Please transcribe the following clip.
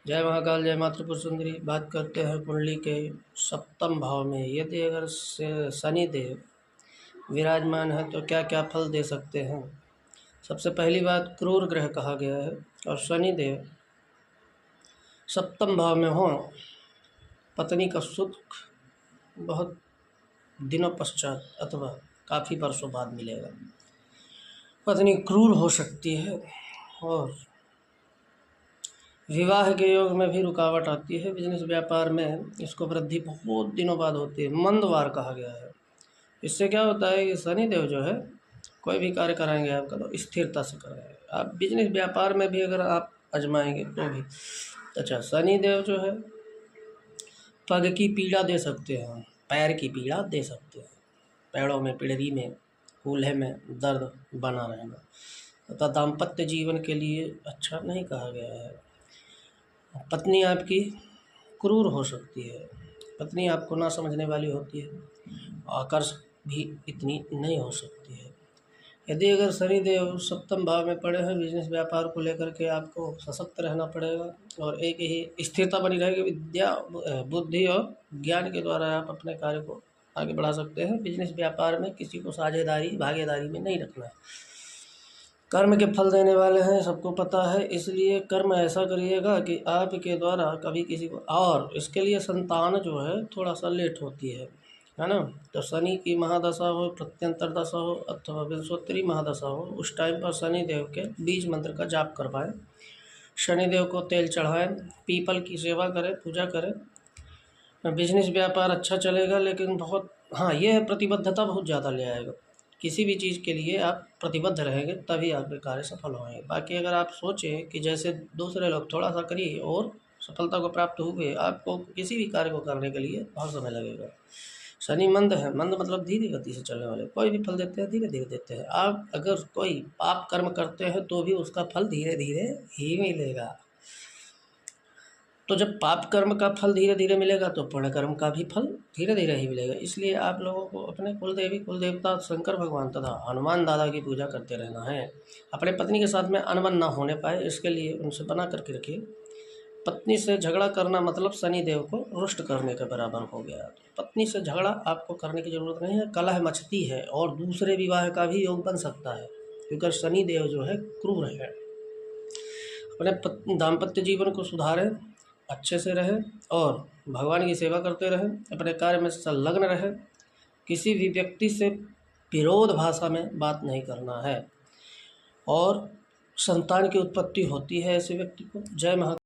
जय महाकाल, जय मातृपुर सुंदरी। बात करते हैं कुंडली के सप्तम भाव में यदि अगर शनि देव विराजमान है तो क्या क्या फल दे सकते हैं। सबसे पहली बात, क्रूर ग्रह कहा गया है और शनि देव सप्तम भाव में हो, पत्नी का सुख बहुत दिनों पश्चात अथवा काफ़ी वर्षों बाद मिलेगा। पत्नी क्रूर हो सकती है और विवाह के योग में भी रुकावट आती है। बिजनेस व्यापार में इसको वृद्धि बहुत दिनों बाद होती है। मंदवार कहा गया है। इससे क्या होता है कि शनि देव जो है कोई भी कार्य कराएंगे आपका तो स्थिरता से कराएंगे। आप बिजनेस व्यापार में भी अगर आप आजमाएंगे तो भी अच्छा। शनि देव जो है पग की पीड़ा दे सकते हैं, पैर की पीड़ा दे सकते हैं, पैरों में, पिड़री में, कूल्हे में दर्द बना रहना तथा दाम्पत्य जीवन के लिए अच्छा नहीं कहा गया है। पत्नी आपकी क्रूर हो सकती है, पत्नी आपको ना समझने वाली होती है, आकर्ष भी इतनी नहीं हो सकती है। यदि अगर शनिदेव सप्तम भाव में पड़े हैं, बिजनेस व्यापार को लेकर के आपको सशक्त रहना पड़ेगा और एक ही स्थिरता बनी रहेगी। विद्या, बुद्धि और ज्ञान के द्वारा आप अपने कार्य को आगे बढ़ा सकते हैं। बिजनेस व्यापार में किसी को साझेदारी, भागीदारी में नहीं रखना है। कर्म के फल देने वाले हैं, सबको पता है, इसलिए कर्म ऐसा करिएगा कि आपके द्वारा कभी किसी को, और इसके लिए संतान जो है थोड़ा सा लेट होती है ना। तो शनि की महादशा हो, प्रत्यंतर दशा हो अथवा विंशोत्तरी महादशा हो, उस टाइम पर शनि देव के बीज मंत्र का जाप करवाएं, शनिदेव को तेल चढ़ाएं, पीपल की सेवा करें, पूजा करें। बिजनेस व्यापार अच्छा चलेगा, लेकिन बहुत, हाँ, ये है प्रतिबद्धता बहुत ज़्यादा ले आएगा। किसी भी चीज़ के लिए आप प्रतिबद्ध रहेंगे तभी आपके कार्य सफल होंगे। बाकी अगर आप सोचें कि जैसे दूसरे लोग थोड़ा सा करिए और सफलता को प्राप्त हुए, आपको किसी भी कार्य को करने के लिए बहुत समय लगेगा। शनि मंद है, मंद मतलब धीरे गति से चलने वाले। कोई भी फल देते हैं धीरे धीरे देते हैं। आप अगर कोई पाप कर्म करते हैं तो भी उसका फल धीरे धीरे ही मिलेगा। तो जब पाप कर्म का फल धीरे धीरे मिलेगा तो पुण्य कर्म का भी फल धीरे धीरे ही मिलेगा। इसलिए आप लोगों को अपने कुलदेवी, कुलदेवता शंकर भगवान तथा हनुमान दादा की पूजा करते रहना है। अपने पत्नी के साथ में अनबन ना होने पाए, इसके लिए उनसे बना करके रखिए। पत्नी से झगड़ा करना मतलब शनि देव को रुष्ट करने के बराबर हो गया। तो पत्नी से झगड़ा आपको करने की ज़रूरत नहीं है। कलह मचती है और दूसरे विवाह का भी योग बन सकता है, क्योंकि शनि देव जो है क्रूर है। अपने दाम्पत्य जीवन को सुधारें, अच्छे से रहें और भगवान की सेवा करते रहें, अपने कार्य में संलग्न रहें। किसी भी व्यक्ति से विरोध भाषा में बात नहीं करना है और संतान की उत्पत्ति होती है ऐसे व्यक्ति को। जय महा